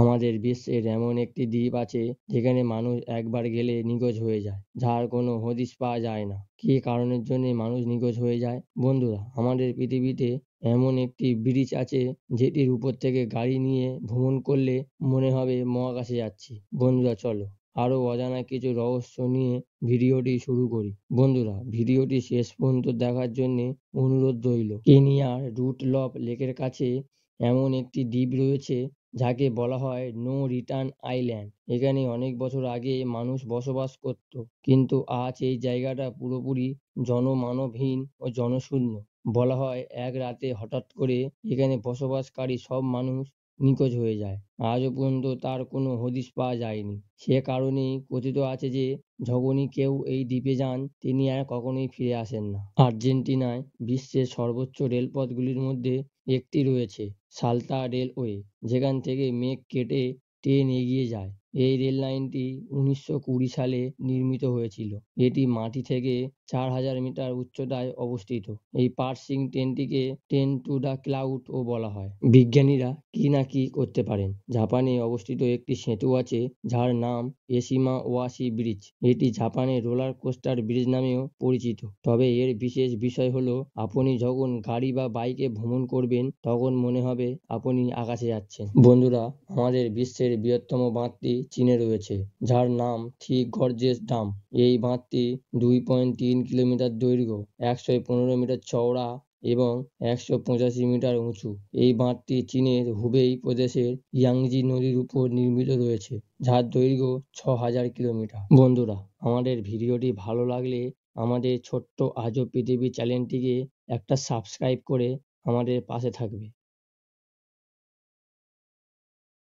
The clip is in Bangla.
আমাদের বিশ্বের এমন একটি দ্বীপ আছে যেখানে মানুষ একবার গেলে নিখোঁজ হয়ে যায়, যার কোনো হদিশ পাওয়া যায় না। কী কারণের জন্য মানুষ নিখোঁজ হয়ে যায়? বন্ধুরা, আমাদের পৃথিবীতে এমন একটি ব্রিজ আছে যেটির উপর থেকে গাড়ি নিয়ে ভ্রমণ করলে মনে হবে মহাকাশে যাচ্ছি। বন্ধুরা, চলো আরও অজানা কিছু রহস্য নিয়ে ভিডিওটি শুরু করি। বন্ধুরা, ভিডিওটি শেষ পর্যন্ত দেখার জন্য অনুরোধ রইল। কেনিয়ার রুটলফ লেকের কাছে এমন একটি দ্বীপ রয়েছে যাকে বলা হয় নো রিটার্ন আইল্যান্ড। এখানে অনেক বছর আগে মানুষ বসবাস করত, কিন্তু আজ এই জায়গাটা পুরোপুরি জনমানবহীন ও জনশূন্য। বলা হয় এক রাতে হঠাৎ করে এখানে বসবাসকারী সব মানুষ নিখোঁজ হয়ে যায়। আজও পর্যন্ত তার কোনো হদিশ পাওয়া যায়নি। সে কারণেই কথিত আছে যে যখনই কেউ এই দ্বীপে যান তিনি আর কখনোই ফিরে আসেন না। আর্জেন্টিনায় বিশ্বের সর্বোচ্চ রেলপথগুলির মধ্যে একটি রয়েছে সালতা রেলওয়ে, যেখান থেকে মেঘ কেটে ট্রেন এগিয়ে যায়। এই রেল লাইনটি 1920 সালে নির্মিত হয়েছিল। এটি মাটি থেকে 4000 মিটার উচ্চতায় অবস্থিত। এই পার্সিং ট্রেনটিকে ট্রেন টু দ্য ক্লাউড ও বলা হয়। বিজ্ঞানীরা কি না কি করতে পারেন। জাপানে অবস্থিত একটি সেতু আছে যার নাম এশিমা ওয়াশি ব্রিজ। এটি জাপানের রোলার কোস্টার ব্রিজ নামেও পরিচিত। তবে এর বিশেষ বিষয় হলো আপনি যখন গাড়ি বা বাইকে ভ্রমণ করবেন তখন মনে হবে আপনি আকাশে যাচ্ছেন। বন্ধুরা, আমাদের বিশ্বের বৃহত্তম বাঁধটি চীনে রয়েছে, যার নাম থ্রি গর্জেস ডাম। এই বাঁধটি 2.3 কিলোমিটার দৈর্ঘ্য, 115 মিটার চওড়া এবং 185 মিটার উঁচু। এই বাঁধটি চীনের হুবেই প্রদেশের ইয়াংজি নদীর উপর নির্মিত রয়েছে, যার দৈর্ঘ্য 6000 কিলোমিটার। বন্ধুরা, আমাদের ভিডিওটি ভালো লাগলে আমাদের ছোট্ট আজব পৃথিবী চ্যানেলটিকে একটা সাবস্ক্রাইব করে আমাদের পাশে থাকবে।